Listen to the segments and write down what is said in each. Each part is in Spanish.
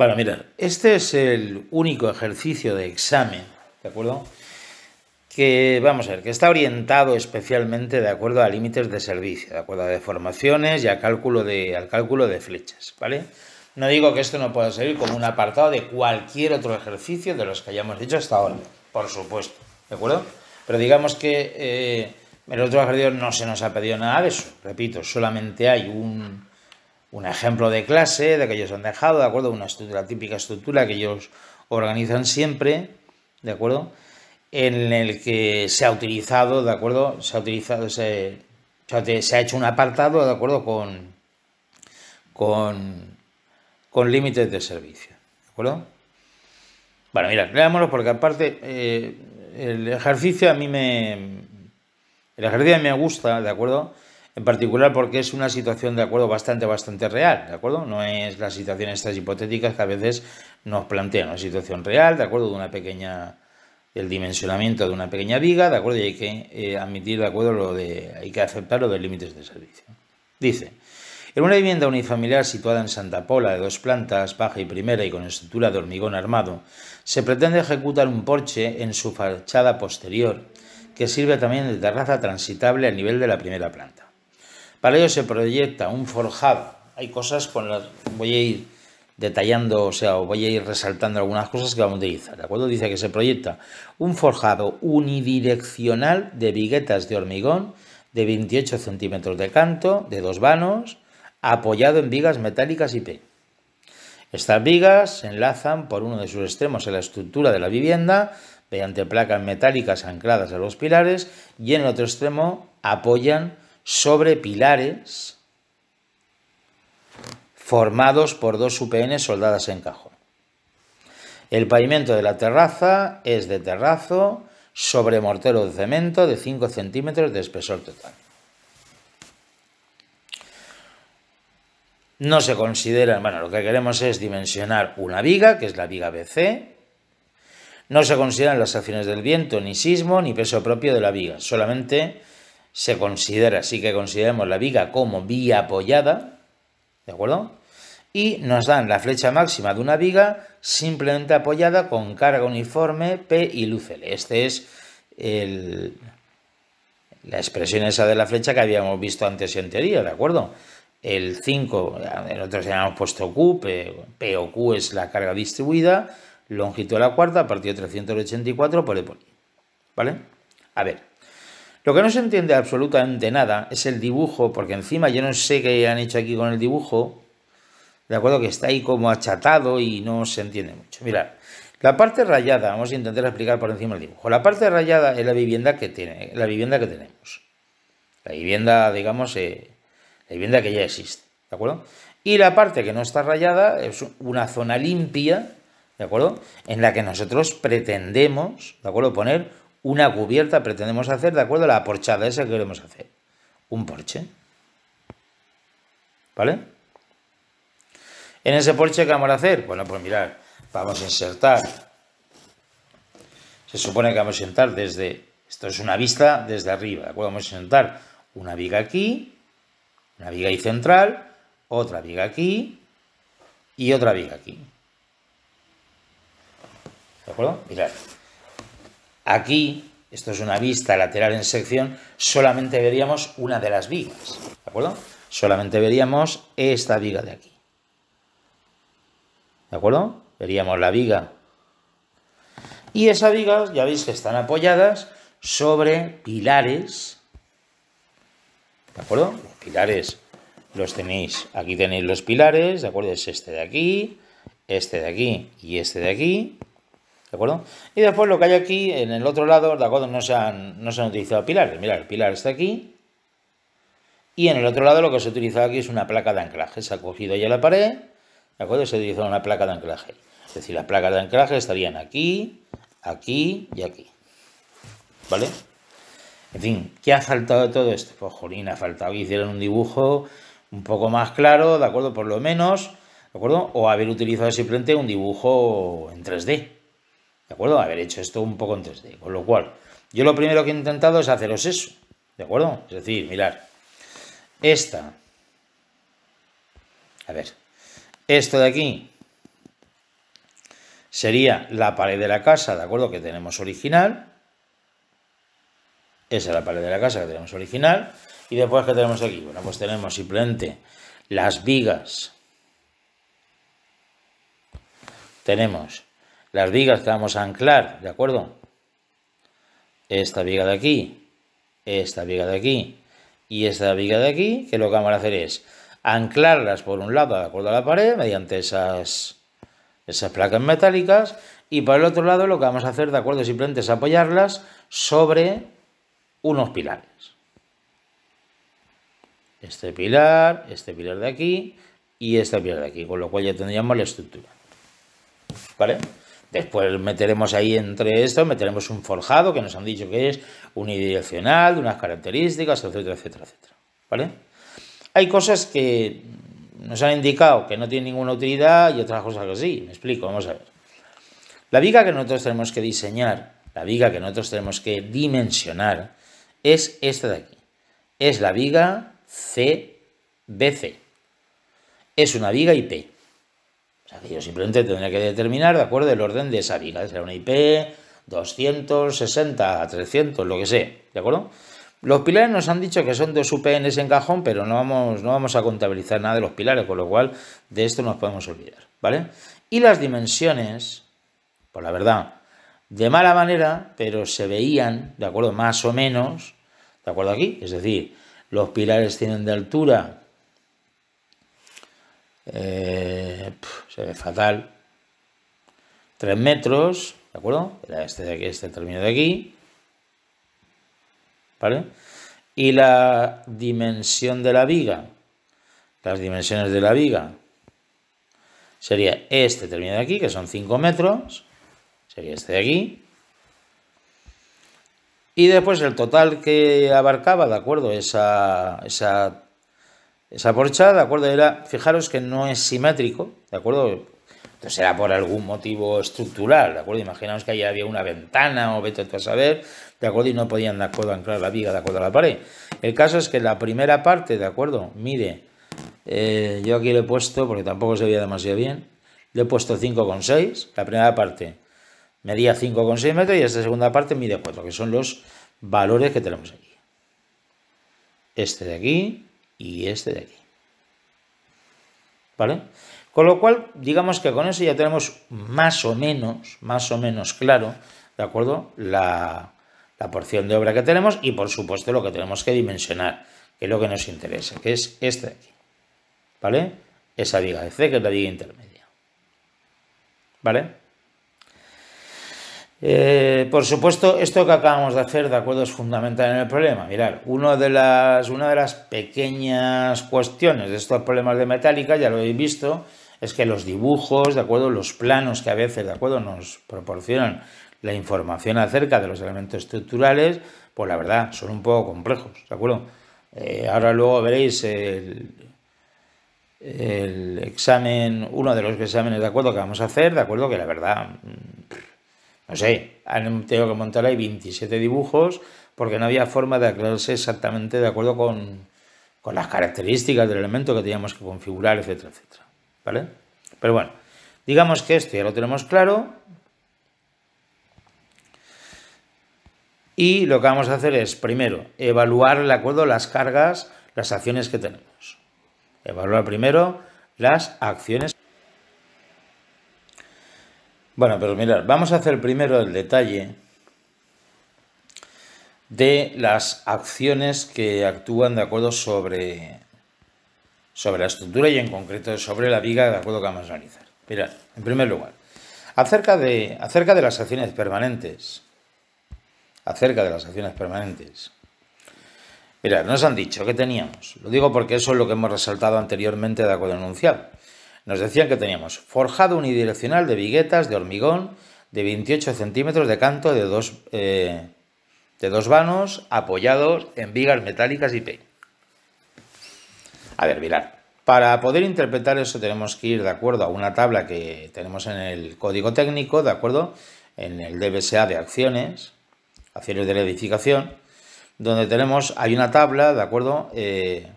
Bueno, mira, este es el único ejercicio de examen, ¿de acuerdo? Que, vamos a ver, que está orientado especialmente de acuerdo a límites de servicio, de acuerdo a deformaciones y al cálculo de flechas, ¿vale? No digo que esto no pueda servir como un apartado de cualquier otro ejercicio de los que hayamos hecho hasta ahora, por supuesto, ¿de acuerdo? Pero digamos que en el otro ejercicio no se nos ha pedido nada de eso, repito, solamente hay un ejemplo de clase de que ellos han dejado, ¿de acuerdo? La típica estructura que ellos organizan siempre, ¿de acuerdo? En el que se ha utilizado, ¿de acuerdo? Se ha hecho un apartado, ¿de acuerdo? Con límites de servicio, ¿de acuerdo? Bueno, mira, leámoslo porque aparte el ejercicio a mí me gusta, ¿de acuerdo? En particular porque es una situación, de acuerdo, bastante real, ¿de acuerdo? No es las situaciones estas hipotéticas que a veces nos plantean, una situación real, ¿de acuerdo? El dimensionamiento de una pequeña viga, ¿de acuerdo? Y hay que admitir, ¿de acuerdo? Hay que aceptar lo de límites de servicio. Dice, en una vivienda unifamiliar situada en Santa Pola de 2 plantas, baja y primera y con estructura de hormigón armado, se pretende ejecutar un porche en su fachada posterior, que sirve también de terraza transitable al nivel de la primera planta. Para ello se proyecta un forjado. Hay cosas con las voy a ir detallando, o sea, voy a ir resaltando algunas cosas que vamos a utilizar, ¿de acuerdo? Dice que se proyecta un forjado unidireccional de viguetas de hormigón de 28 centímetros de canto, de 2 vanos, apoyado en vigas metálicas IP. Estas vigas se enlazan por uno de sus extremos en la estructura de la vivienda mediante placas metálicas ancladas a los pilares y en el otro extremo apoyan sobre pilares formados por 2 UPN soldadas en cajón. El pavimento de la terraza es de terrazo sobre mortero de cemento de 5 centímetros de espesor total. No se considera, bueno, lo que queremos es dimensionar una viga, que es la viga BC. No se consideran las acciones del viento, ni sismo, ni peso propio de la viga. Solamente se considera, sí que consideramos la viga como vía apoyada, ¿de acuerdo? Y nos dan la flecha máxima de una viga simplemente apoyada con carga uniforme P y luz L. Este es la expresión esa de la flecha que habíamos visto antes y en teoría, ¿de acuerdo? El 5, nosotros ya hemos puesto Q, P o Q es la carga distribuida, longitud de la cuarta, partido 384 por E por I, ¿vale? A ver, lo que no se entiende absolutamente nada es el dibujo, porque encima yo no sé qué han hecho aquí con el dibujo, ¿de acuerdo? Que está ahí como achatado y no se entiende mucho. Mirad, la parte rayada, vamos a intentar explicar por encima el dibujo. La parte rayada es la vivienda que tenemos. La vivienda, digamos, la vivienda que ya existe, ¿de acuerdo? Y la parte que no está rayada es una zona limpia, ¿de acuerdo? En la que nosotros pretendemos, ¿de acuerdo? Poner una cubierta, pretendemos hacer, ¿de acuerdo? La aporchada esa que queremos hacer. Un porche. ¿Vale? En ese porche, ¿qué vamos a hacer? Bueno, pues mirad, vamos a insertar. Se supone que vamos a insertar desde... Esto es una vista desde arriba, ¿de acuerdo? Vamos a insertar una viga aquí, una viga ahí central, otra viga aquí y otra viga aquí. ¿De acuerdo? Mirad. Aquí, esto es una vista lateral en sección, solamente veríamos una de las vigas. ¿De acuerdo? Solamente veríamos esta viga de aquí. ¿De acuerdo? Veríamos la viga. Y esas vigas, ya veis que están apoyadas sobre pilares. ¿De acuerdo? Los pilares los tenéis. Aquí tenéis los pilares, ¿de acuerdo? Es este de aquí y este de aquí. ¿De acuerdo? Y después lo que hay aquí, en el otro lado, ¿de acuerdo? No se han utilizado pilares. Mirad, el pilar está aquí. Y en el otro lado lo que se ha utilizado aquí es una placa de anclaje. Se ha cogido ya la pared, ¿de acuerdo? Se ha utilizado una placa de anclaje. Es decir, las placas de anclaje estarían aquí, aquí y aquí. ¿Vale? En fin, ¿qué ha faltado de todo esto? Pues, jolín, ha faltado que hicieran un dibujo un poco más claro, ¿de acuerdo? Por lo menos, ¿de acuerdo? O haber utilizado simplemente un dibujo en 3D, ¿de acuerdo? Haber hecho esto un poco en 3D. Con lo cual, yo lo primero que he intentado es haceros eso, ¿de acuerdo? Es decir, mirad, esta, a ver, esto de aquí sería la pared de la casa, ¿de acuerdo? Que tenemos original. Esa es la pared de la casa que tenemos original. Y después, ¿qué tenemos aquí? Bueno, pues tenemos simplemente las vigas. Tenemos las vigas que vamos a anclar, ¿de acuerdo? Esta viga de aquí, esta viga de aquí y esta viga de aquí, que lo que vamos a hacer es anclarlas por un lado, de acuerdo a la pared, mediante esas placas metálicas, y por el otro lado lo que vamos a hacer, de acuerdo, simplemente es apoyarlas sobre unos pilares. Este pilar de aquí y este pilar de aquí, con lo cual ya tendríamos la estructura. ¿Vale? Después meteremos ahí entre esto, meteremos un forjado que nos han dicho que es unidireccional, de unas características, etcétera, etcétera, etcétera. ¿Vale? Hay cosas que nos han indicado que no tienen ninguna utilidad y otras cosas que sí. Me explico, vamos a ver. La viga que nosotros tenemos que diseñar, la viga que nosotros tenemos que dimensionar, es esta de aquí. Es la viga CBC. Es una viga IP. O sea, que yo simplemente tendría que determinar, de acuerdo, el orden de esa viga. Será una IP 260, 300, lo que sea, ¿de acuerdo? Los pilares nos han dicho que son 2 UPNs en cajón, pero no vamos a contabilizar nada de los pilares, con lo cual de esto nos podemos olvidar, ¿vale? Y las dimensiones, pues la verdad, de mala manera, pero se veían, ¿de acuerdo? Más o menos, ¿de acuerdo aquí? Es decir, los pilares tienen de altura... se ve fatal, 3 metros, ¿de acuerdo? Era este de aquí, este término de aquí, ¿vale? Y la dimensión de la viga, las dimensiones de la viga, sería este término de aquí, que son 5 metros, sería este de aquí, y después el total que abarcaba, ¿de acuerdo? Esa porchada, ¿de acuerdo? Era, fijaros que no es simétrico, ¿de acuerdo? Entonces era por algún motivo estructural, ¿de acuerdo? Imaginaos que ahí había una ventana o vete a saber, ¿de acuerdo? Y no podían, ¿de acuerdo?, anclar la viga, ¿de acuerdo?, a la pared. El caso es que la primera parte, ¿de acuerdo? Mire, yo aquí le he puesto, porque tampoco se veía demasiado bien, le he puesto 5,6, la primera parte medía 5,6 metros y esta segunda parte mide 4, que son los valores que tenemos aquí. Este de aquí y este de aquí, ¿vale? Con lo cual, digamos que con eso ya tenemos más o menos claro, ¿de acuerdo?, la porción de obra que tenemos y, por supuesto, lo que tenemos que dimensionar, que es lo que nos interesa, que es este de aquí, ¿vale? Esa viga de C, que es la viga intermedia, ¿vale? Por supuesto, esto que acabamos de hacer, ¿de acuerdo?, es fundamental en el problema. Mirad, una de las pequeñas cuestiones de estos problemas de metálica, ya lo habéis visto, es que los dibujos, ¿de acuerdo?, los planos que a veces, ¿de acuerdo?, nos proporcionan la información acerca de los elementos estructurales, pues la verdad, son un poco complejos, ¿de acuerdo? Ahora luego veréis el examen, uno de los exámenes, ¿de acuerdo?, que vamos a hacer, ¿de acuerdo?, que la verdad... No sé, han tenido que montar ahí 27 dibujos porque no había forma de aclararse exactamente de acuerdo con las características del elemento que teníamos que configurar, etcétera, etcétera, ¿vale? Pero bueno, digamos que esto ya lo tenemos claro y lo que vamos a hacer es, primero, evaluar, ¿de acuerdo?, las cargas, las acciones que tenemos. Evaluar primero las acciones. Bueno, pero mirad, vamos a hacer primero el detalle de las acciones que actúan, ¿de acuerdo?, sobre la estructura y en concreto sobre la viga, ¿de acuerdo?, que vamos a analizar. Mirad, en primer lugar, acerca de las acciones permanentes. Mirad, nos han dicho que teníamos, lo digo porque eso es lo que hemos resaltado anteriormente, de acuerdo al enunciado. Nos decían que teníamos forjado unidireccional de viguetas de hormigón de 28 centímetros de canto de dos vanos apoyados en vigas metálicas IP. A ver, mirad, para poder interpretar eso tenemos que ir de acuerdo a una tabla que tenemos en el código técnico, de acuerdo, en el DBSA de acciones de la edificación, donde hay una tabla, de acuerdo, de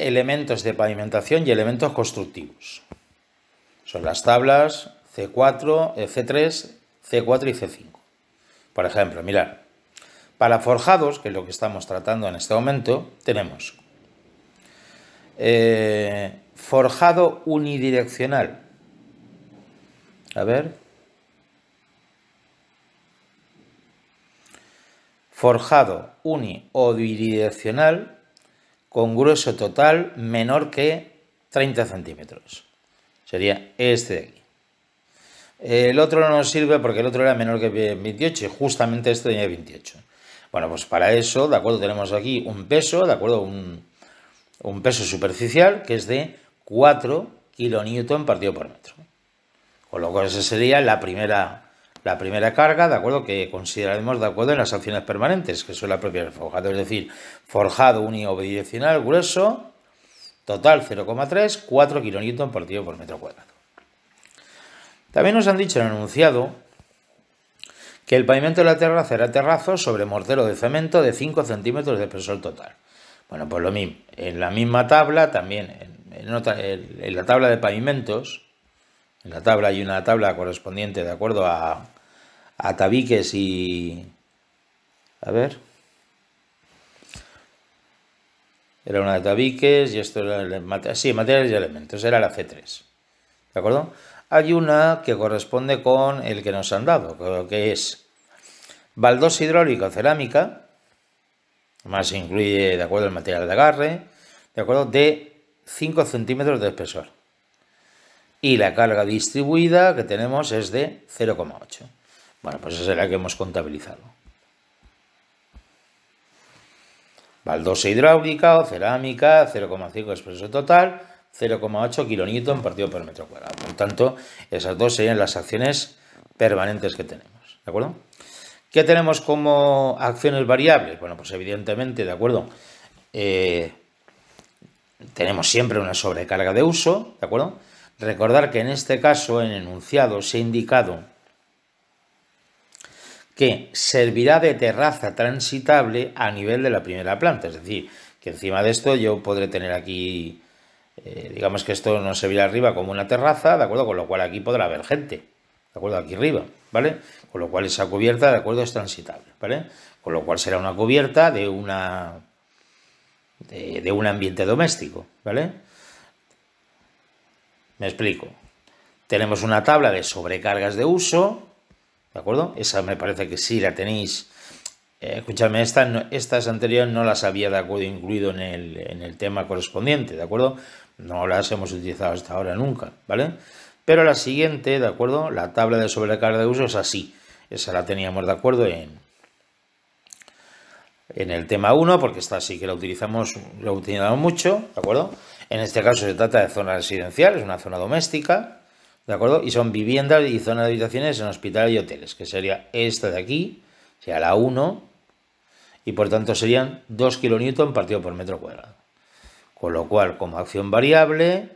elementos de pavimentación y elementos constructivos. Son las tablas C4, C3, C4 y C5. Por ejemplo, mirad, para forjados, que es lo que estamos tratando en este momento, tenemos forjado unidireccional. A ver. Forjado uni o bidireccional con grueso total menor que 30 centímetros. Sería este de aquí. El otro no nos sirve porque el otro era menor que 28 y justamente este tenía 28. Bueno, pues para eso, ¿de acuerdo? Tenemos aquí un peso, ¿de acuerdo? Un peso superficial que es de 4 kilonewton partido por metro. Con lo cual esa sería la primera carga, ¿de acuerdo? Que consideraremos, ¿de acuerdo? En las acciones permanentes, que son la propia del forjado, es decir, forjado uni o bidireccional grueso, total 0,3, 4 kilonewton partido por metro cuadrado. También nos han dicho en el enunciado que el pavimento de la terraza era terrazo sobre mortero de cemento de 5 centímetros de espesor total. Bueno, pues lo mismo, en la misma tabla, también en la tabla de pavimentos, en la tabla hay una tabla correspondiente, ¿de acuerdo? A tabiques y... A ver. Era una de tabiques y esto era... Sí, materiales y elementos, era la C3. ¿De acuerdo? Hay una que corresponde con el que nos han dado, que es baldosa hidráulica o cerámica, además incluye, ¿de acuerdo?, el material de agarre, ¿de acuerdo?, de 5 centímetros de espesor. Y la carga distribuida que tenemos es de 0,8. Bueno, pues esa es la que hemos contabilizado. Baldosa hidráulica o cerámica, 0,5 espesor total, 0,8 kilonewton partido por metro cuadrado. Por tanto, esas dos serían las acciones permanentes que tenemos. ¿De acuerdo? ¿Qué tenemos como acciones variables? Bueno, pues evidentemente, ¿de acuerdo? Tenemos siempre una sobrecarga de uso, ¿de acuerdo? Recordar que en este caso, en enunciado, se ha indicado que servirá de terraza transitable a nivel de la primera planta. Es decir, que encima de esto yo podré tener aquí, digamos que esto no servirá arriba como una terraza, ¿de acuerdo? Con lo cual aquí podrá haber gente, ¿de acuerdo? Aquí arriba, ¿vale? Con lo cual esa cubierta, ¿de acuerdo?, es transitable, ¿vale? Con lo cual será una cubierta de un ambiente doméstico, ¿vale? Me explico. Tenemos una tabla de sobrecargas de uso, ¿de acuerdo? Esa me parece que sí la tenéis. Escúchame, estas anteriores no las había, ¿de acuerdo?, incluido en el tema correspondiente, ¿de acuerdo? No las hemos utilizado hasta ahora nunca, ¿vale? Pero la siguiente, ¿de acuerdo?, la tabla de sobrecarga de uso es así. Esa la teníamos, ¿de acuerdo?, en el tema 1, porque esta sí que la utilizamos mucho, ¿de acuerdo? En este caso se trata de zona residencial, es una zona doméstica, ¿de acuerdo? Y son viviendas y zonas de habitaciones en hospitales y hoteles, que sería esta de aquí, sería la 1, y por tanto serían 2 kilonewton partido por metro cuadrado. Con lo cual, como acción variable,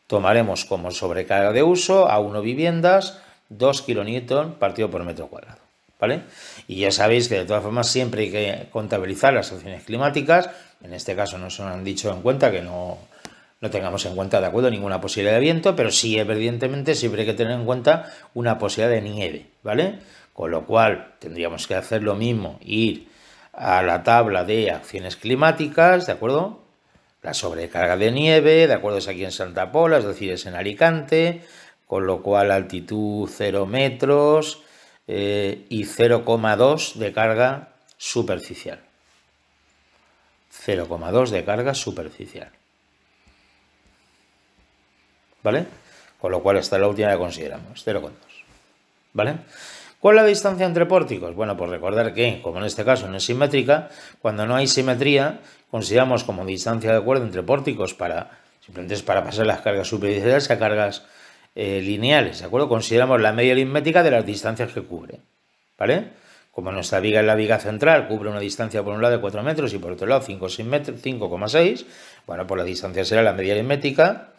tomaremos como sobrecarga de uso a 1 viviendas, 2 kilonewton partido por metro cuadrado, ¿vale? Y ya sabéis que de todas formas siempre hay que contabilizar las acciones climáticas. En este caso no se nos han dicho en cuenta que no tengamos en cuenta, ¿de acuerdo?, ninguna posibilidad de viento, pero sí, evidentemente, siempre hay que tener en cuenta una posibilidad de nieve, ¿vale? Con lo cual tendríamos que hacer lo mismo, ir a la tabla de acciones climáticas, ¿de acuerdo? La sobrecarga de nieve, ¿de acuerdo?, es aquí en Santa Pola, es decir, es en Alicante, con lo cual altitud 0 metros y 0,2 de carga superficial. 0,2 de carga superficial. ¿Vale? Con lo cual esta es la última que consideramos, 0,2. ¿Vale? ¿Cuál es la distancia entre pórticos? Bueno, pues recordar que, como en este caso no es simétrica, cuando no hay simetría, consideramos como distancia de acuerdo entre pórticos simplemente es para pasar las cargas superficiales a cargas lineales, ¿de acuerdo? Consideramos la media aritmética de las distancias que cubre, ¿vale? Como nuestra viga es la viga central, cubre una distancia por un lado de 4 metros y por otro lado 5,6, bueno, pues la distancia será la media aritmética,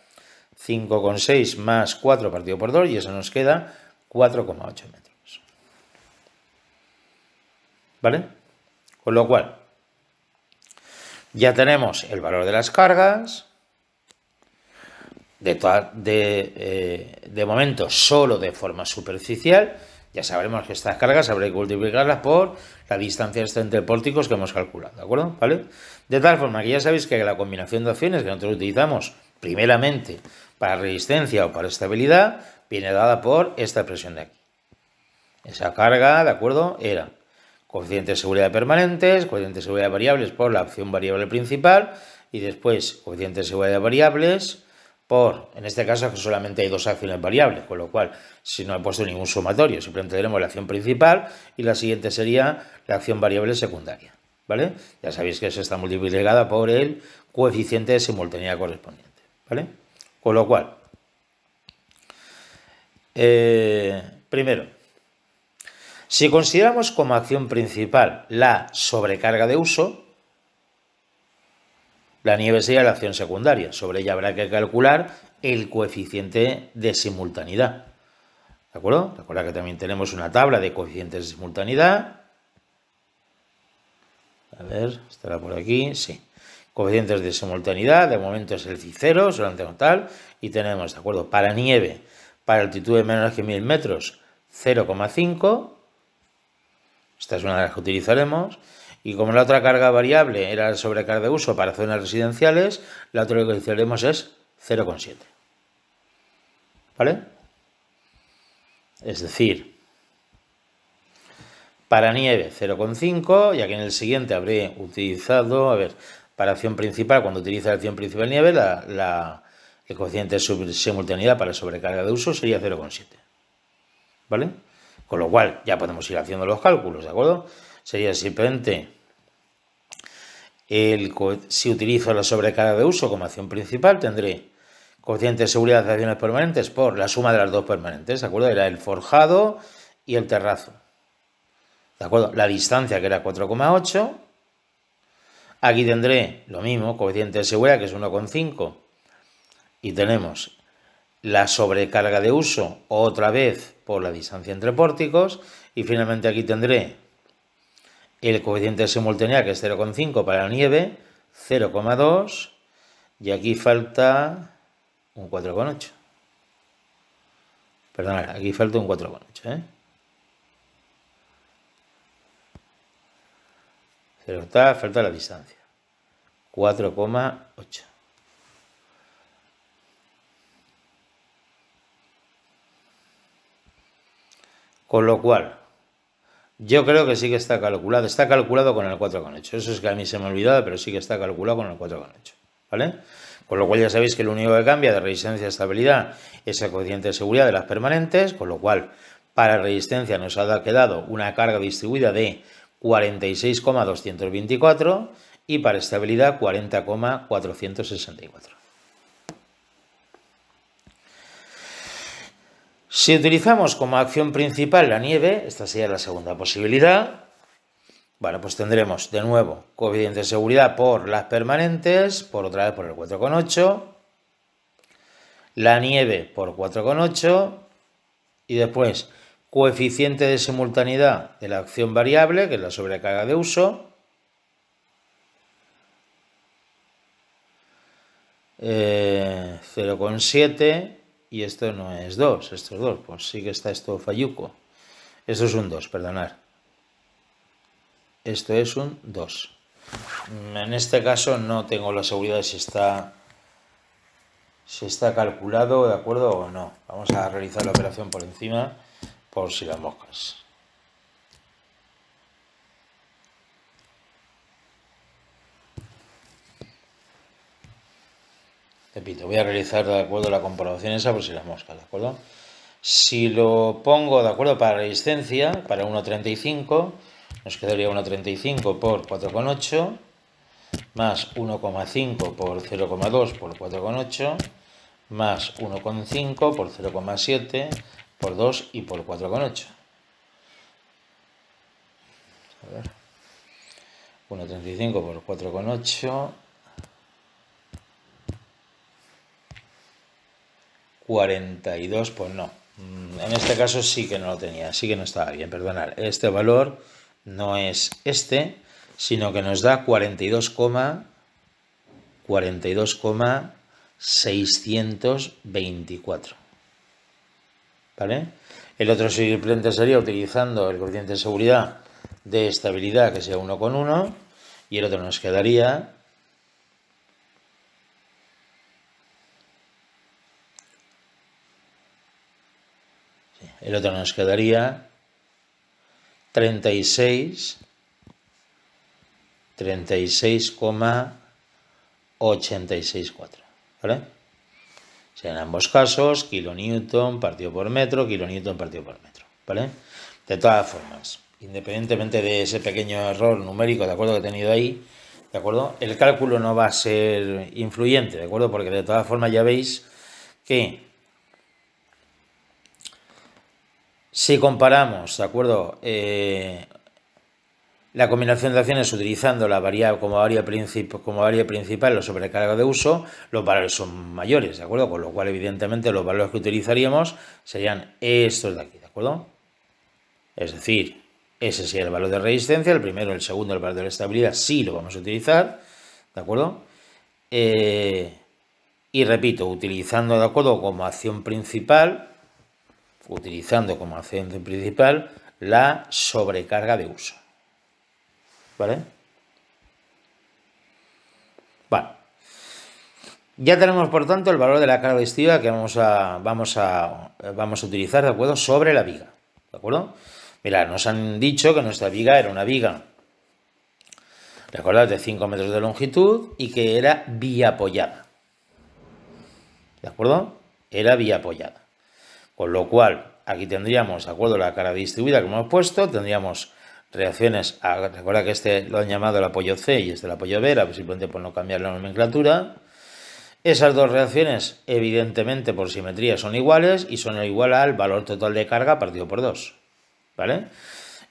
5,6 más 4 partido por 2, y eso nos queda 4,8 metros. ¿Vale? Con lo cual, ya tenemos el valor de las cargas, de momento solo de forma superficial. Ya sabremos que estas cargas habrá que multiplicarlas por la distancia entre pórticos que hemos calculado, ¿de acuerdo? ¿Vale? De tal forma que ya sabéis que la combinación de opciones que nosotros utilizamos primeramente para resistencia o para estabilidad viene dada por esta expresión de aquí. Esa carga, ¿de acuerdo? Era coeficiente de seguridad permanentes, coeficiente de seguridad variables por la opción variable principal y después coeficiente de seguridad variables por, en este caso solamente hay dos acciones variables, con lo cual si no he puesto ningún sumatorio, simplemente tenemos la acción principal y la siguiente sería la acción variable secundaria, ¿vale? Ya sabéis que eso está multiplicada por el coeficiente de simultaneidad correspondiente, ¿vale? Con lo cual, primero, si consideramos como acción principal la sobrecarga de uso, la nieve sería la acción secundaria. Sobre ella habrá que calcular el coeficiente de simultaneidad. ¿De acuerdo? Recuerda que también tenemos una tabla de coeficientes de simultaneidad. A ver, estará por aquí, sí. Coeficientes de simultaneidad, de momento es el C0, solamente como tal. Y tenemos, ¿de acuerdo? Para nieve, para altitudes menores que 1000 metros, 0,5. Esta es una de las que utilizaremos. Y como la otra carga variable era la sobrecarga de uso para zonas residenciales, la otra que utilizaremos es 0,7. ¿Vale? Es decir, para nieve 0,5, y aquí en el siguiente habré utilizado, a ver, para acción principal, cuando utiliza la acción principal nieve, el coeficiente de simultaneidad para sobrecarga de uso sería 0,7. ¿Vale? Con lo cual ya podemos ir haciendo los cálculos, ¿de acuerdo? Sería simplemente, si utilizo la sobrecarga de uso como acción principal, tendré coeficiente de seguridad de acciones permanentes por la suma de las dos permanentes, ¿de acuerdo? Era el forjado y el terrazo, ¿de acuerdo? La distancia, que era 4,8. Aquí tendré lo mismo, coeficiente de seguridad, que es 1,5. Y tenemos la sobrecarga de uso otra vez por la distancia entre pórticos. Y finalmente aquí tendré el coeficiente de simultaneidad, que es 0,5 para la nieve, 0,2. Y aquí falta un 4,8. Perdón, aquí falta un 4,8, ¿eh? Falta la distancia. 4,8. Con lo cual, yo creo que sí que está calculado. Está calculado con el 4,8. Eso es que a mí se me ha olvidado, pero sí que está calculado con el 4,8. ¿Vale? Con lo cual ya sabéis que lo único que cambia de resistencia a estabilidad es el coeficiente de seguridad de las permanentes, con lo cual para resistencia nos ha quedado una carga distribuida de 46,224 y para estabilidad 40,464. Si utilizamos como acción principal la nieve, esta sería la segunda posibilidad. Bueno, pues tendremos de nuevo coeficiente de seguridad por las permanentes, por otra vez por el 4,8, la nieve por 4,8 y después coeficiente de simultaneidad de la acción variable, que es la sobrecarga de uso, 0,7, y esto no es 2, esto es 2, pues sí que está esto falluco. Esto es un 2, perdonad. Esto es un 2. En este caso no tengo la seguridad de si está calculado, ¿de acuerdo o no? Vamos a realizar la operación por encima, por si las moscas. Repito, voy a realizar, de acuerdo, la comprobación esa por si las moscas, ¿de acuerdo? Si lo pongo, de acuerdo, para resistencia, para 1,35, nos quedaría 1,35 por 4,8, más 1,5 por 0,2 por 4,8, más 1,5 por 0,7 por 2 y por 4,8. A ver. 1,35 por 4,8. 42, pues no. En este caso sí que no lo tenía, sí que no estaba bien, perdonad. Este valor no es este, sino que nos da 42,42,0 624. ¿Vale? El otro suplente sería utilizando el coeficiente de seguridad de estabilidad, que sea 1,1, y el otro nos quedaría el otro nos quedaría 36,864, ¿vale? O sea, en ambos casos, kilonewton partido por metro, kilonewton partido por metro, ¿vale? De todas formas, independientemente de ese pequeño error numérico, ¿de acuerdo?, que he tenido ahí, ¿de acuerdo?, el cálculo no va a ser influyente, ¿de acuerdo?, porque de todas formas ya veis que si comparamos, ¿de acuerdo?, la combinación de acciones utilizando la variable como variable principal, los sobrecargos de uso, los valores son mayores, ¿de acuerdo? Con lo cual, evidentemente, los valores que utilizaríamos serían estos de aquí, ¿de acuerdo? Es decir, ese sería el valor de resistencia, el primero, el segundo, el valor de estabilidad, sí lo vamos a utilizar, ¿de acuerdo? Y repito, utilizando, ¿de acuerdo?, como acción principal, la sobrecarga de uso. ¿Vale? Vale. Ya tenemos, por tanto, el valor de la carga distribuida que vamos a utilizar, ¿de acuerdo?, sobre la viga, ¿de acuerdo? Mirad, nos han dicho que nuestra viga era una viga, recordad, de 5 metros de longitud y que era biapoyada, ¿de acuerdo? Era biapoyada. Con lo cual, aquí tendríamos, ¿de acuerdo?, la carga distribuida que hemos puesto, tendríamos reacciones, recuerda que este lo han llamado el apoyo C y este el apoyo B, simplemente por no cambiar la nomenclatura. Esas dos reacciones, evidentemente, por simetría son iguales y son igual al valor total de carga partido por 2, ¿vale?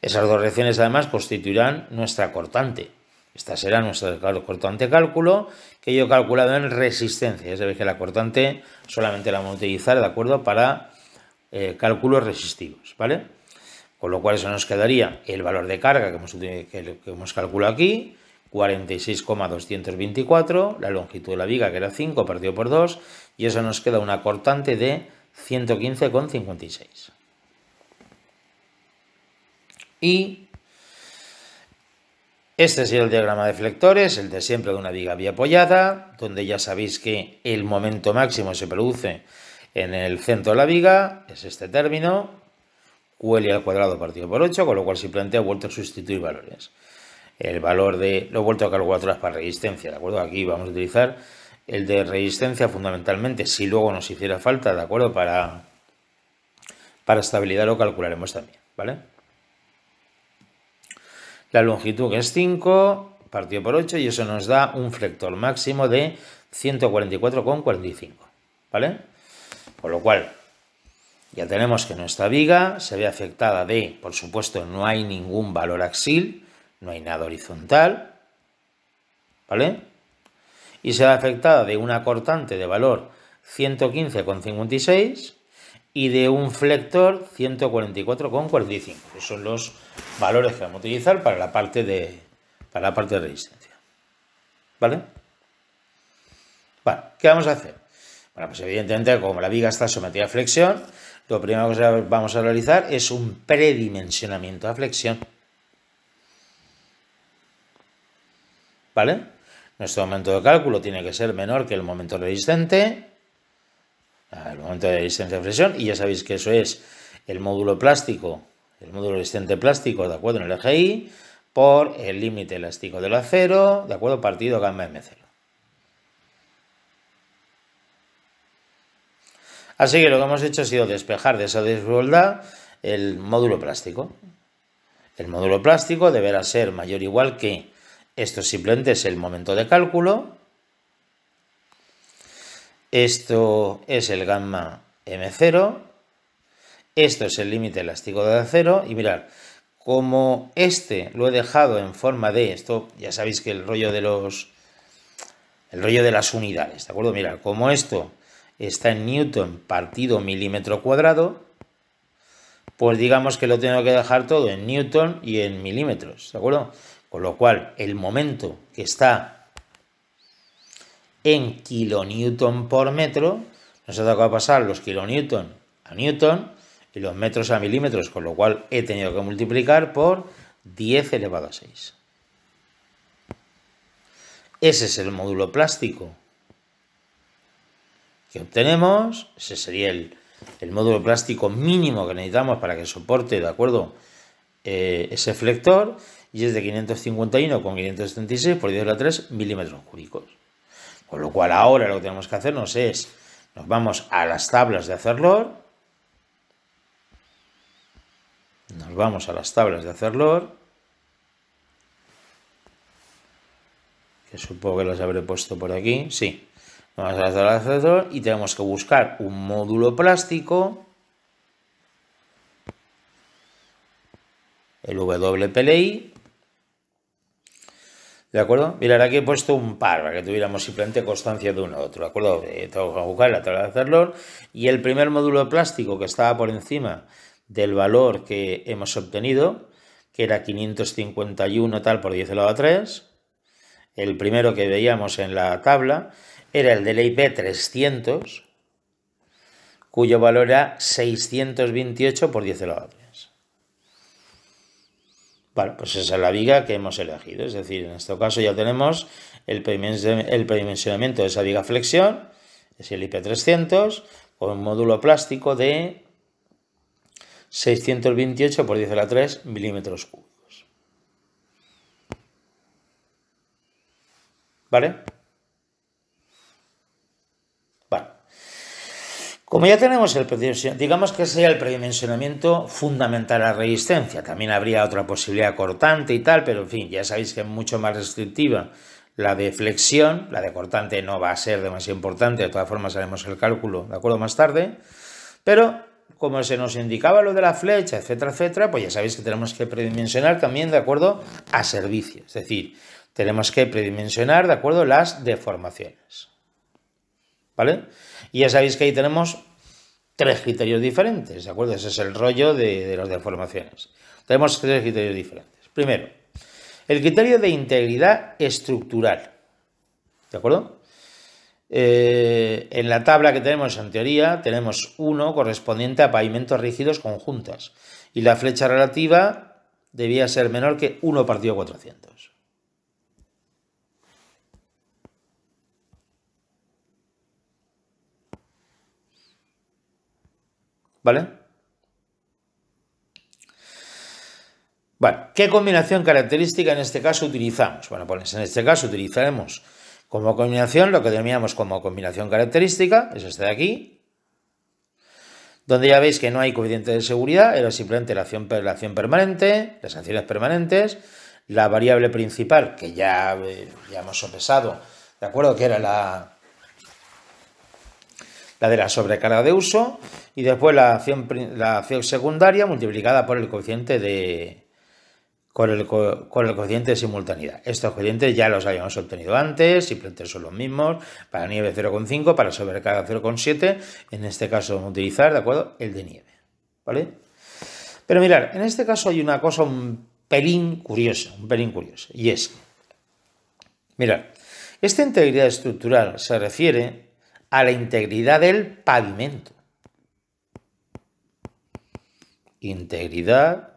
Esas dos reacciones, además, constituirán nuestra cortante. Esta será nuestra cortante cálculo, que yo he calculado en resistencia. Ya sabéis que la cortante solamente la vamos a utilizar, ¿de acuerdo?, para cálculos resistivos, ¿vale? Con lo cual eso nos quedaría el valor de carga que hemos calculado aquí, 46,224, la longitud de la viga, que era 5 partido por 2, y eso nos queda una cortante de 115,56. Y este sería el diagrama de flectores, el de siempre de una viga biapoyada, donde ya sabéis que el momento máximo se produce en el centro de la viga, es este término, QL al cuadrado partido por 8, con lo cual simplemente he vuelto a sustituir valores. El valor lo he vuelto a calcular otras para resistencia, ¿de acuerdo? Aquí vamos a utilizar el de resistencia fundamentalmente, si luego nos hiciera falta, ¿de acuerdo?, para estabilidad lo calcularemos también, ¿vale? La longitud, que es 5 partido por 8, y eso nos da un flector máximo de 144,45, ¿vale? Con lo cual, ya tenemos que nuestra viga se ve afectada de, por supuesto, no hay ningún valor axil, no hay nada horizontal, ¿vale? Y se ve afectada de una cortante de valor 115,56 y de un flector 144,45. Esos son los valores que vamos a utilizar para la parte de resistencia, ¿vale? Vale, ¿qué vamos a hacer? Bueno, pues evidentemente, como la viga está sometida a flexión, lo primero que vamos a realizar es un predimensionamiento a flexión, ¿vale? Nuestro momento de cálculo tiene que ser menor que el momento resistente, el momento de resistencia a flexión, y ya sabéis que eso es el módulo plástico, el módulo resistente plástico, ¿de acuerdo?, en el eje Y, por el límite elástico del acero, ¿de acuerdo?, partido gamma M0. Así que lo que hemos hecho ha sido despejar de esa desigualdad el módulo plástico. El módulo plástico deberá ser mayor o igual que, esto simplemente es el momento de cálculo, esto es el gamma M0, esto es el límite elástico del acero, y mirad, como este lo he dejado en forma de, esto ya sabéis que el rollo de las unidades, ¿de acuerdo? Mirad, como esto está en newton partido milímetro cuadrado, pues digamos que lo tengo que dejar todo en newton y en milímetros, ¿de acuerdo? Con lo cual, el momento que está en kilonewton por metro, nos ha tocado pasar los kilonewton a newton y los metros a milímetros, con lo cual he tenido que multiplicar por 10 elevado a 6. Ese es el módulo plástico que obtenemos. Ese sería el módulo plástico mínimo que necesitamos para que soporte, ¿de acuerdo?, ese flector, y es de 551,536 por 10 a la 3 milímetros cúbicos. Con lo cual ahora lo que tenemos que hacernos es, nos vamos a las tablas de Acerlor, que supongo que las habré puesto por aquí, sí. Vamos a las tablas de Acerlor y tenemos que buscar un módulo plástico, el WPLI, ¿de acuerdo? Mirad, aquí he puesto un par para que tuviéramos simplemente constancia de uno u otro, ¿de acuerdo? Tengo que buscar la tabla de Acerlor y el primer módulo plástico que estaba por encima del valor que hemos obtenido, que era 551 tal por 10 elevado a 3, el primero que veíamos en la tabla era el del IP300, cuyo valor era 628 por 10 elevado a 3. Vale, pues esa es la viga que hemos elegido, es decir, en este caso ya tenemos el predimensionamiento de esa viga flexión, es el IP300, con un módulo plástico de 628 por 10 a la 3 milímetros cúbicos. ¿Vale? Vale. Como ya tenemos digamos que sería el predimensionamiento fundamental a la resistencia. También habría otra posibilidad cortante y tal, pero en fin, ya sabéis que es mucho más restrictiva la de flexión. La de cortante no va a ser demasiado importante, de todas formas haremos el cálculo, ¿de acuerdo?, más tarde. Pero como se nos indicaba lo de la flecha, etcétera, etcétera, pues ya sabéis que tenemos que predimensionar también de acuerdo a servicio. Es decir, tenemos que predimensionar de acuerdo a las deformaciones. ¿Vale? Y ya sabéis que ahí tenemos 3 criterios diferentes, ¿de acuerdo? Ese es el rollo de las deformaciones. Tenemos 3 criterios diferentes. Primero, el criterio de integridad estructural, ¿de acuerdo? En la tabla que tenemos en teoría tenemos uno correspondiente a pavimentos rígidos con juntas y la flecha relativa debía ser menor que 1 partido 400. ¿Vale? Bueno, ¿qué combinación característica en este caso utilizamos? Bueno, pues en este caso utilizaremos como combinación lo que denominamos como combinación característica, es este de aquí, donde ya veis que no hay coeficiente de seguridad, era simplemente la acción permanente, las acciones permanentes, la variable principal, que ya hemos sopesado, ¿de acuerdo?, que era la de la sobrecarga de uso, y después la acción secundaria multiplicada por el coeficiente de simultaneidad. Estos coeficientes ya los habíamos obtenido antes, simplemente son los mismos, para nieve 0,5, para sobrecarga 0,7, en este caso vamos a utilizar, ¿de acuerdo?, el de nieve, ¿vale? Pero mirad, en este caso hay una cosa un pelín curiosa, y es, mirad, esta integridad estructural se refiere a la integridad del pavimento. Integridad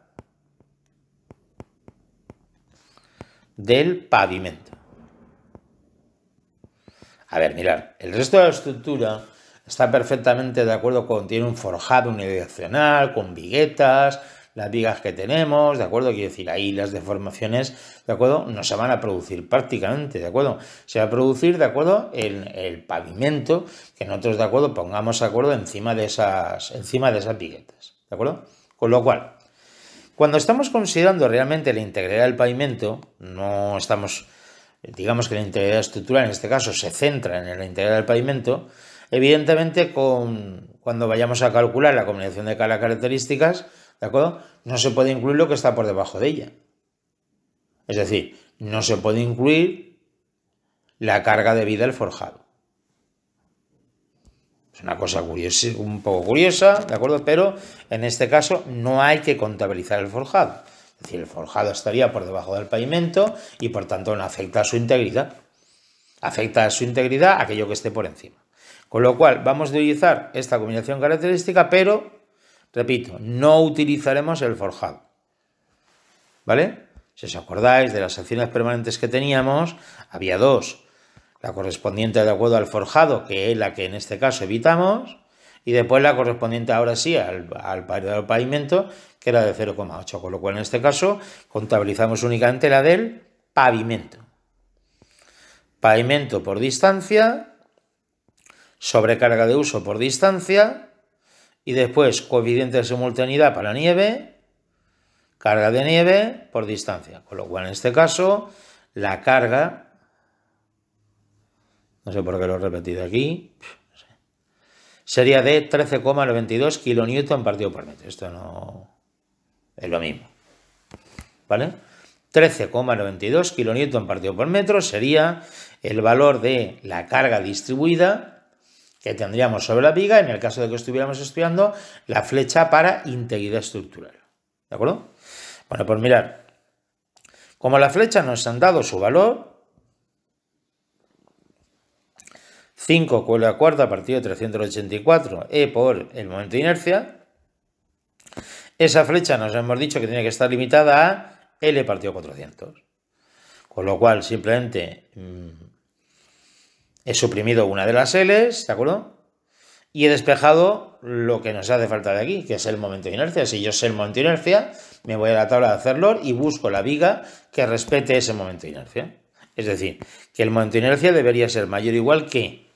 del pavimento. A ver, mirad, el resto de la estructura está perfectamente de acuerdo con, tiene un forjado unidireccional, con viguetas, las vigas que tenemos, ¿de acuerdo? Quiero decir, ahí las deformaciones, ¿de acuerdo?, no se van a producir prácticamente, ¿de acuerdo? Se va a producir, ¿de acuerdo?, el pavimento que nosotros, ¿de acuerdo?, pongamos, ¿de acuerdo?, encima de esas viguetas, ¿de acuerdo? Con lo cual, cuando estamos considerando realmente la integridad del pavimento, no estamos, digamos que la integridad estructural en este caso se centra en la integridad del pavimento, evidentemente cuando vayamos a calcular la combinación de características, ¿de acuerdo?, no se puede incluir lo que está por debajo de ella. Es decir, no se puede incluir la carga de vida del forjado. Es una cosa curiosa, un poco curiosa, ¿de acuerdo? Pero en este caso no hay que contabilizar el forjado. Es decir, el forjado estaría por debajo del pavimento y por tanto no afecta a su integridad. Afecta a su integridad aquello que esté por encima. Con lo cual, vamos a utilizar esta combinación característica, pero, repito, no utilizaremos el forjado. ¿Vale? Si os acordáis de las acciones permanentes que teníamos, había dos. La correspondiente de acuerdo al forjado, que es la que en este caso evitamos, y después la correspondiente ahora sí al pavimento, que era de 0,8, con lo cual en este caso contabilizamos únicamente la del pavimento. Pavimento por distancia, sobrecarga de uso por distancia, y después coeficiente de simultaneidad para la nieve, carga de nieve por distancia, con lo cual en este caso la carga, no sé por qué lo he repetido aquí, sería de 13,92 kN partido por metro. Esto no es lo mismo, ¿vale? 13,92 kN partido por metro sería el valor de la carga distribuida que tendríamos sobre la viga en el caso de que estuviéramos estudiando la flecha para integridad estructural. ¿De acuerdo? Bueno, pues mirad, como la flecha nos han dado su valor, 5 con la cuarta partido de 384 E por el momento de inercia, esa flecha nos hemos dicho que tiene que estar limitada a L partido 400. Con lo cual simplemente he suprimido una de las L's, ¿de acuerdo? Y he despejado lo que nos hace falta de aquí, que es el momento de inercia. Si yo sé el momento de inercia, me voy a la tabla de Hacerlor y busco la viga que respete ese momento de inercia. Es decir, que el momento de inercia debería ser mayor o igual que,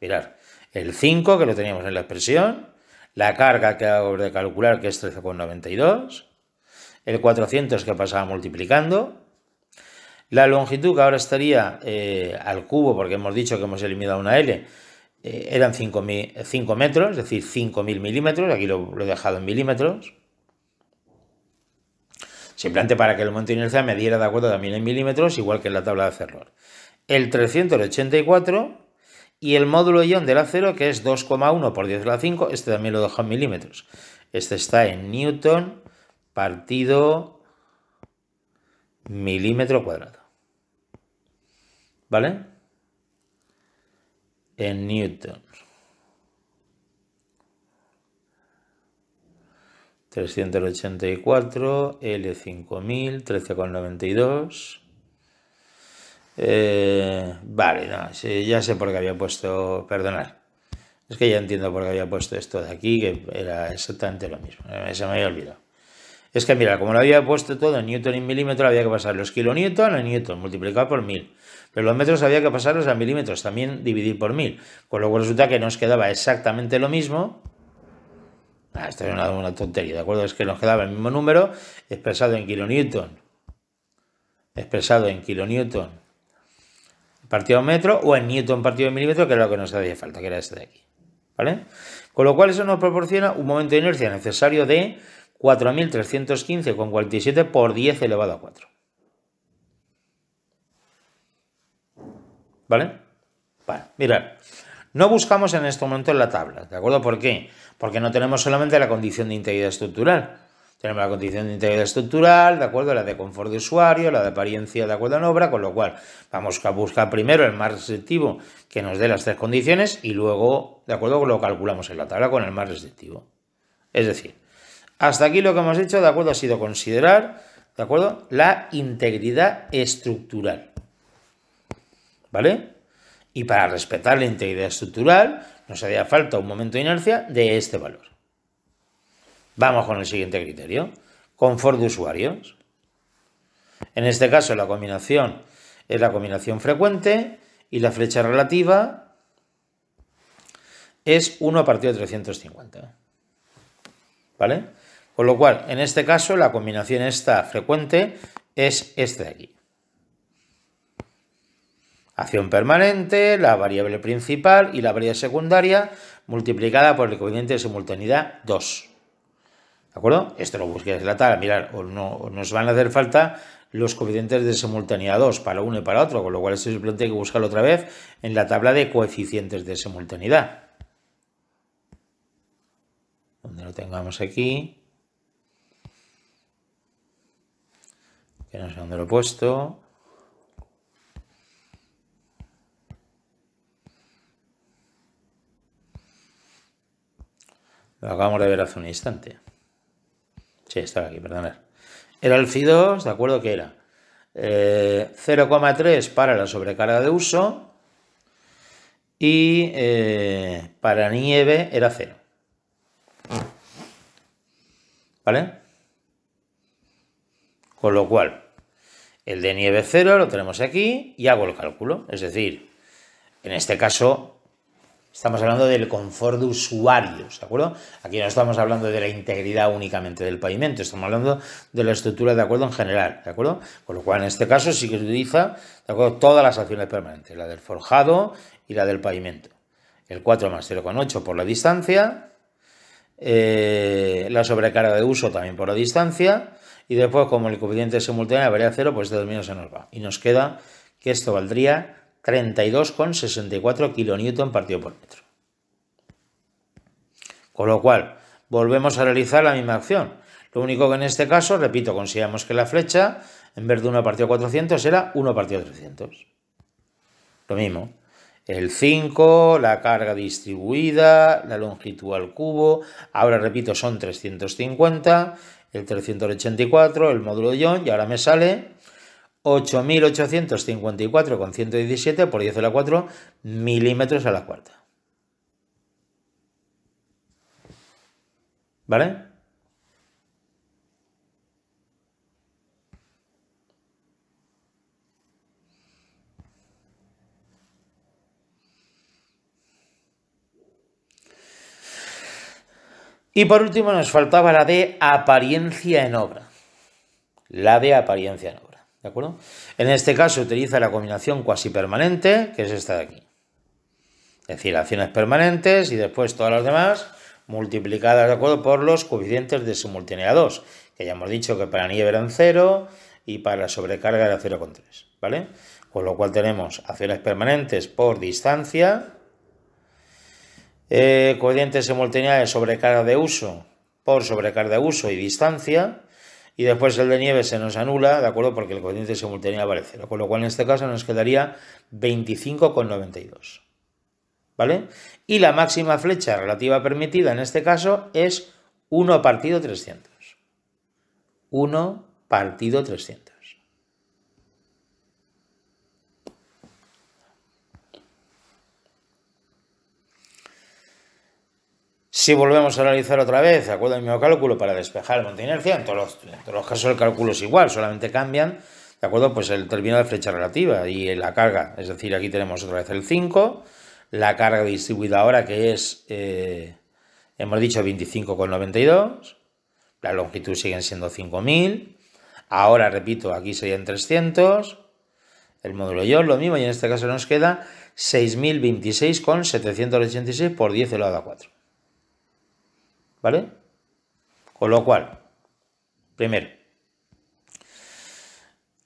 mirad, el 5, que lo teníamos en la expresión, la carga que hago de calcular, que es 13,92, el 400 que pasaba multiplicando, la longitud que ahora estaría al cubo, porque hemos dicho que hemos eliminado una L, eran 5 metros, es decir, 5.000 milímetros, aquí lo he dejado en milímetros, simplemente para que el momento de inercia me diera de acuerdo también en milímetros, igual que en la tabla de Hacerlor. El 384 y el módulo ion del acero, que es 2,1 por 10 a la 5, este también lo he dejado en milímetros. Este está en newton partido milímetro cuadrado. ¿Vale? En newton. 384, L5000, 13,92. Vale, no, sí, ya sé por qué había puesto, perdonad. Es que ya entiendo por qué había puesto esto de aquí, que era exactamente lo mismo. Se me había olvidado. Es que mira, como lo había puesto todo en newton y milímetro, había que pasar los kilonewton a newton, multiplicado por 1000. Pero los metros había que pasarlos a milímetros, también dividir por 1000. Con lo cual resulta que nos quedaba exactamente lo mismo. Esto es una tontería, ¿de acuerdo? Es que nos quedaba el mismo número expresado en kilonewton. Partido a metro o en newton partido de milímetro, que era lo que nos hacía falta, que era este de aquí. ¿Vale? Con lo cual eso nos proporciona un momento de inercia necesario de 4.315,47 por 10 elevado a 4. ¿Vale? Vale, mirad. No buscamos en este momento en la tabla, ¿de acuerdo? ¿Por qué? Porque no tenemos solamente la condición de integridad estructural. Tenemos la condición de integridad estructural, ¿de acuerdo? La de confort de usuario, la de apariencia de acuerdo en obra, con lo cual vamos a buscar primero el más restrictivo que nos dé las tres condiciones y luego, ¿de acuerdo? Lo calculamos en la tabla con el más restrictivo. Es decir, hasta aquí lo que hemos hecho, ¿de acuerdo? Ha sido considerar, ¿de acuerdo? La integridad estructural. ¿Vale? Y para respetar la integridad estructural nos haría falta un momento de inercia de este valor. Vamos con el siguiente criterio. Confort de usuarios. En este caso la combinación es la combinación frecuente y la flecha relativa es 1 partido de 350. ¿Vale? Con lo cual, en este caso, la combinación esta frecuente es este de aquí. Acción permanente, la variable principal y la variable secundaria multiplicada por el coeficiente de simultaneidad 2. ¿De acuerdo? Esto lo busquéis en la tabla. Mirad, nos van a hacer falta los coeficientes de simultaneidad 2 para uno y para otro, con lo cual esto simplemente hay que buscarlo otra vez en la tabla de coeficientes de simultaneidad. Donde lo tengamos aquí. Que no sé dónde lo he puesto. Lo acabamos de ver hace un instante. Sí, estaba aquí, perdonad. Era el Fi2, ¿de acuerdo? Que era 0,3 para la sobrecarga de uso y para nieve era 0. ¿Vale? Con lo cual, el de nieve 0 lo tenemos aquí y hago el cálculo. Es decir, en este caso estamos hablando del confort de usuarios, ¿de acuerdo? Aquí no estamos hablando de la integridad únicamente del pavimento, estamos hablando de la estructura, ¿de acuerdo? En general, ¿de acuerdo? Con lo cual, en este caso sí que se utiliza, ¿de acuerdo? Todas las acciones permanentes, la del forjado y la del pavimento. El 4 más 0,8 por la distancia, la sobrecarga de uso también por la distancia, y después, como el coeficiente simultáneo varía 0, pues este término se nos va. Y nos queda que esto valdría 32,64 kN partido por metro. Con lo cual, volvemos a realizar la misma acción. Lo único que en este caso, repito, consideramos que la flecha, en vez de 1 partido 400, era 1 partido 300. Lo mismo. El 5, la carga distribuida, la longitud al cubo, ahora repito, son 350, el 384, el módulo de Young, y ahora me sale 8.854,117 por 10 a la 4 milímetros a la cuarta. ¿Vale? Y por último nos faltaba la de apariencia en obra. La de apariencia en obra, ¿de acuerdo? En este caso utiliza la combinación cuasi permanente, que es esta de aquí. Es decir, acciones permanentes y después todas las demás multiplicadas, ¿de acuerdo?, por los coeficientes de simultaneidad 2, que ya hemos dicho que para nieve eran 0 y para la sobrecarga era 0,3, ¿vale? Con lo cual tenemos acciones permanentes por distancia, coeficiente de simultaneidad de sobrecarga de uso por sobrecarga de uso y distancia, y después el de nieve se nos anula, ¿de acuerdo?, porque el coeficiente de simultaneidad vale 0, con lo cual en este caso nos quedaría 25,92. ¿Vale? Y la máxima flecha relativa permitida en este caso es 1 partido 300. 1 partido 300. Si volvemos a realizar otra vez, ¿de acuerdo?, el mismo cálculo para despejar el monte de inercia, en todos los casos el cálculo es igual, solamente cambian, ¿de acuerdo?, pues el término de flecha relativa y la carga. Es decir, aquí tenemos otra vez el 5, la carga distribuida ahora que es, hemos dicho 25,92, la longitud siguen siendo 5000, ahora repito, aquí serían 300, el módulo Young lo mismo, y en este caso nos queda 6026,786 por 10 elevado a 4. ¿Vale? Con lo cual, primero,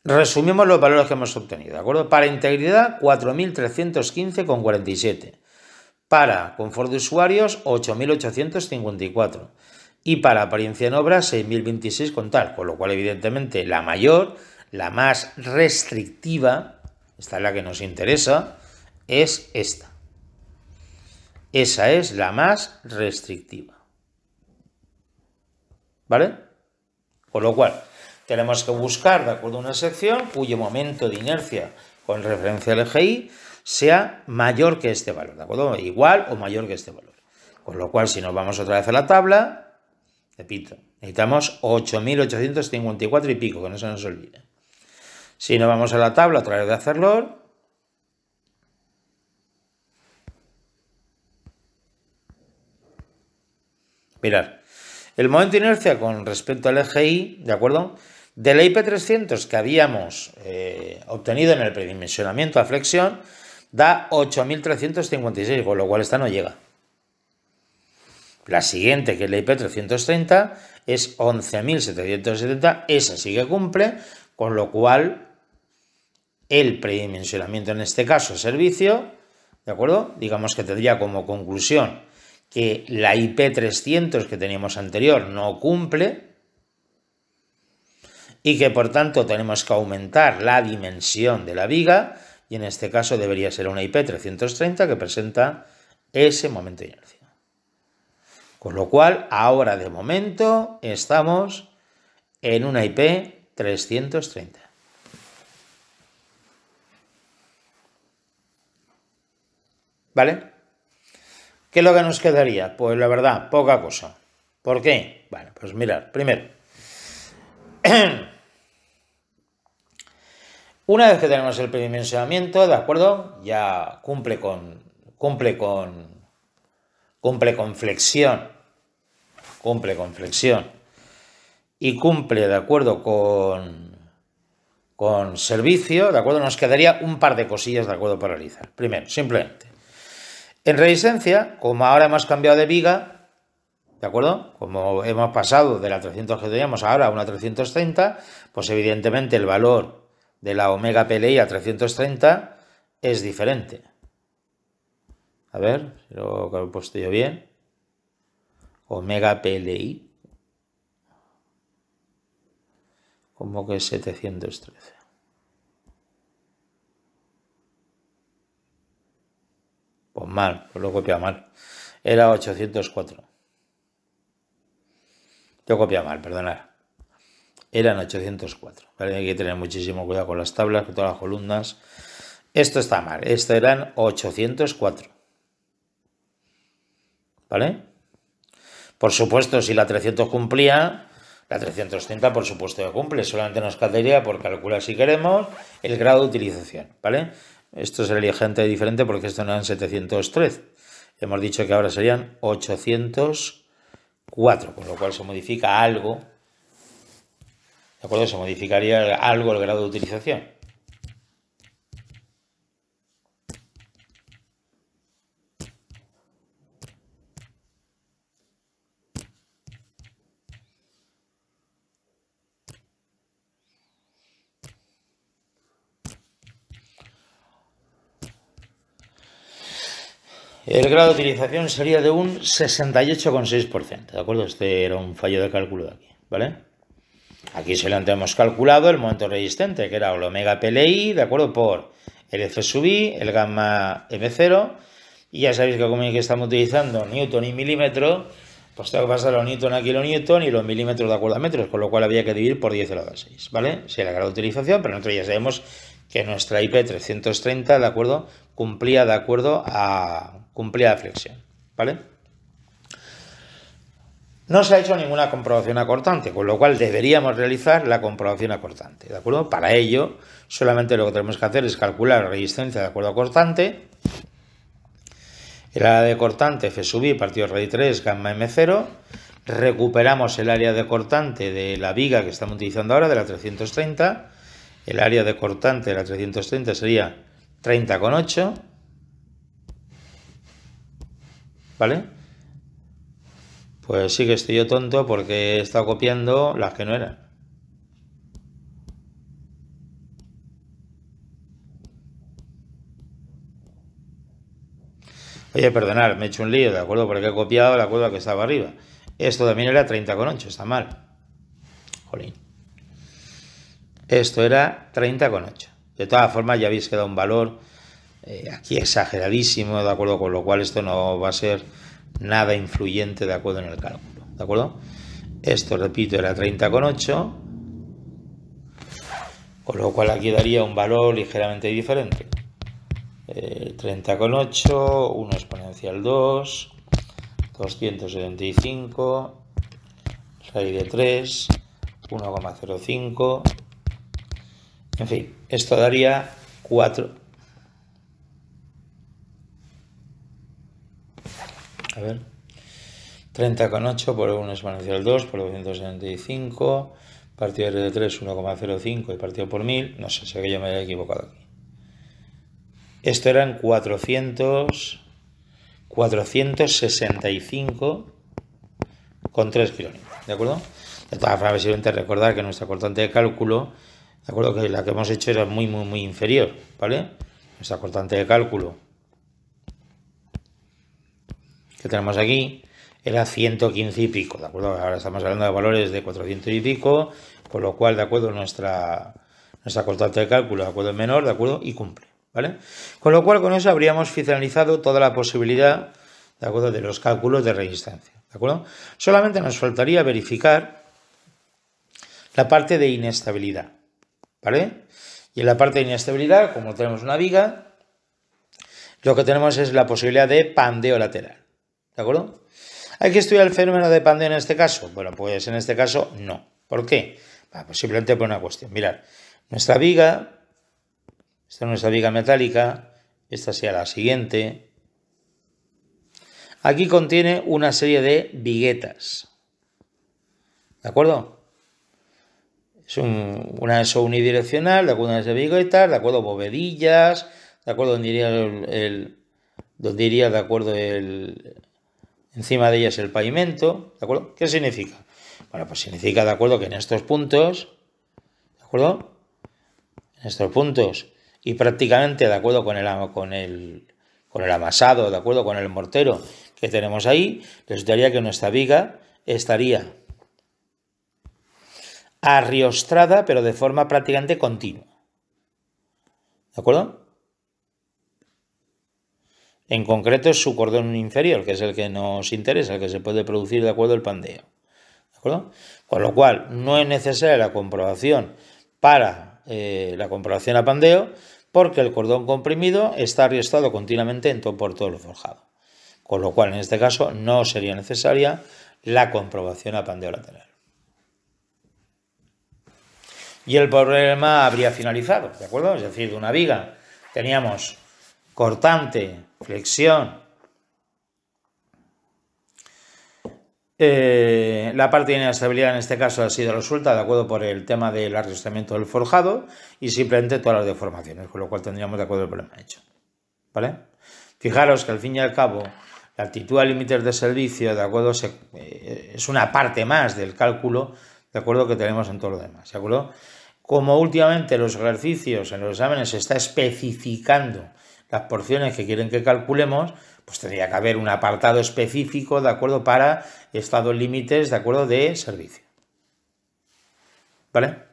resumimos los valores que hemos obtenido, ¿de acuerdo? Para integridad, 4.315,47. Para confort de usuarios, 8.854. Y para apariencia en obra, 6.026 con tal. Con lo cual, evidentemente, la mayor, la más restrictiva, esta es la que nos interesa, es esta. Esa es la más restrictiva. ¿Vale? Con lo cual, tenemos que buscar, de acuerdo, una sección cuyo momento de inercia con referencia al EGI sea mayor que este valor, ¿de acuerdo? Igual o mayor que este valor. Con lo cual, si nos vamos otra vez a la tabla, repito, necesitamos 8.854 y pico, que no se nos olvide. Si nos vamos a la tabla otra vez de hacerlo, mirad, el momento de inercia con respecto al EGI, ¿de acuerdo?, de la IP300 que habíamos obtenido en el predimensionamiento a flexión, da 8.356, con lo cual esta no llega. La siguiente, que es la IP330, es 11.770, esa sí que cumple, con lo cual el predimensionamiento en este caso servicio, ¿de acuerdo?, digamos que tendría como conclusión que la IP300 que teníamos anterior no cumple y que por tanto tenemos que aumentar la dimensión de la viga, y en este caso debería ser una IP330 que presenta ese momento de inercia. Con lo cual, ahora de momento estamos en una IP 330. ¿Vale? ¿Qué es lo que nos quedaría? Pues la verdad, poca cosa. ¿Por qué? Bueno, pues mirad, primero, una vez que tenemos el predimensionamiento, ¿de acuerdo? Ya cumple con flexión, y cumple, de acuerdo, con servicio, ¿de acuerdo? Nos quedaría un par de cosillas, ¿de acuerdo?, para realizar. Primero, simplemente, en resistencia, como ahora hemos cambiado de viga, ¿de acuerdo? Como hemos pasado de la 300 que teníamos ahora a una 330, pues evidentemente el valor de la omega PLI a 330 es diferente. A ver, si lo he puesto yo bien. Omega PLI. ¿Cómo que 713? Pues mal, pues lo he copiado mal. Era 804. Yo he copiado mal, perdonad. Eran 804. ¿Vale? Hay que tener muchísimo cuidado con las tablas, con todas las columnas. Esto está mal. Esto eran 804. ¿Vale? Por supuesto, si la 300 cumplía, la 330 por supuesto que cumple. Solamente nos quedaría por calcular, si queremos, el grado de utilización. ¿Vale? Esto es ligeramente diferente porque esto no eran 713. Hemos dicho que ahora serían 804, con lo cual se modifica algo. ¿De acuerdo? Se modificaría algo el grado de utilización. El grado de utilización sería de un 68,6%, ¿de acuerdo? Este era un fallo de cálculo de aquí, ¿vale? Aquí solamente hemos calculado el momento resistente, que era el omega PLI, ¿de acuerdo? Por el F sub I, el gamma M0, y ya sabéis que como aquí estamos utilizando newton y milímetro, pues tengo que pasar los newton a kilonewton y los milímetros de acuerdo a metros, con lo cual había que dividir por 10 elevado a 6, ¿vale? Sí, el grado de utilización, pero nosotros ya sabemos que nuestra IP 330, ¿de acuerdo?, cumplía flexión, ¿vale? No se ha hecho ninguna comprobación acortante, con lo cual deberíamos realizar la comprobación acortante, ¿de acuerdo? Para ello, solamente lo que tenemos que hacer es calcular la resistencia de acuerdo a cortante, el área de cortante F sub I partido raíz 3 gamma M0, recuperamos el área de cortante de la viga que estamos utilizando ahora, de la 330, el área de cortante de la 330 sería 30,8, ¿vale? Pues sí que estoy yo tonto porque he estado copiando las que no eran. Oye, perdonad, me he hecho un lío, ¿de acuerdo? Porque he copiado la curva que estaba arriba. Esto también era 30,8, está mal. Jolín. Esto era 30,8. De todas formas, ya habéis quedado un valor aquí exageradísimo, ¿de acuerdo? Con lo cual esto no va a ser nada influyente, ¿de acuerdo?, en el cálculo, ¿de acuerdo? Esto, repito, era 30,8, con lo cual aquí daría un valor ligeramente diferente. 30,8, 1 exponencial 2, 275, raíz de 3, 1,05, en fin, esto daría 4. A ver, 30,8 por 1 exponencial 2 por 275, partido de 3, 1,05 y partido por 1000, no sé, sé que yo me he equivocado aquí. Esto eran 465,3 kilómetros, ¿de acuerdo? De todas formas, simplemente recordar que nuestra cortante de cálculo, ¿de acuerdo?, que la que hemos hecho era muy inferior, ¿vale? Nuestra cortante de cálculo que tenemos aquí era 115 y pico, ¿de acuerdo? Ahora estamos hablando de valores de 400 y pico, con lo cual, ¿de acuerdo?, nuestra cortante de cálculo, ¿de acuerdo?, es menor, ¿de acuerdo?, y cumple, ¿vale? Con lo cual, con eso habríamos finalizado toda la posibilidad, ¿de acuerdo?, de los cálculos de resistencia, ¿de ¿de acuerdo? Solamente nos faltaría verificar la parte de inestabilidad, ¿vale? Y en la parte de inestabilidad, como tenemos una viga, lo que tenemos es la posibilidad de pandeo lateral, ¿de acuerdo? ¿Hay que estudiar el fenómeno de pandeo en este caso? Bueno, pues en este caso no. ¿Por qué? Pues simplemente por una cuestión. Mirad, nuestra viga, esta es nuestra viga metálica, esta sería la siguiente. Aquí contiene una serie de viguetas, ¿de acuerdo? Es una ESO unidireccional, de acuerdo, a viguetas, de acuerdo, bovedillas, de acuerdo, donde iría de acuerdo encima de ellas el pavimento, ¿de acuerdo? ¿Qué significa? Bueno, pues significa, de acuerdo, que en estos puntos, ¿de acuerdo? En estos puntos y prácticamente de acuerdo con el amasado, de acuerdo con el mortero que tenemos ahí, resultaría que nuestra viga estaría arriostrada, pero de forma prácticamente continua. ¿De acuerdo? En concreto es su cordón inferior, que es el que nos interesa, el que se puede producir de acuerdo al pandeo. ¿De acuerdo? Con lo cual, no es necesaria la comprobación para la comprobación a pandeo, porque el cordón comprimido está arriostrado continuamente por todo lo forjado. Con lo cual, en este caso, no sería necesaria la comprobación a pandeo lateral. Y el problema habría finalizado, ¿de acuerdo? Es decir, de una viga teníamos cortante, flexión, la parte de inestabilidad en este caso ha sido resuelta de acuerdo por el tema del arriostramiento del forjado y simplemente todas las deformaciones, con lo cual tendríamos de acuerdo el problema hecho, ¿vale? Fijaros que al fin y al cabo la actitud a límites de servicio, de acuerdo, es una parte más del cálculo, de acuerdo, que tenemos en todo lo demás, ¿de acuerdo? Como últimamente los ejercicios en los exámenes se está especificando las porciones que quieren que calculemos, pues tendría que haber un apartado específico, ¿de acuerdo?, para estados límites, ¿de acuerdo?, de servicio. ¿Vale?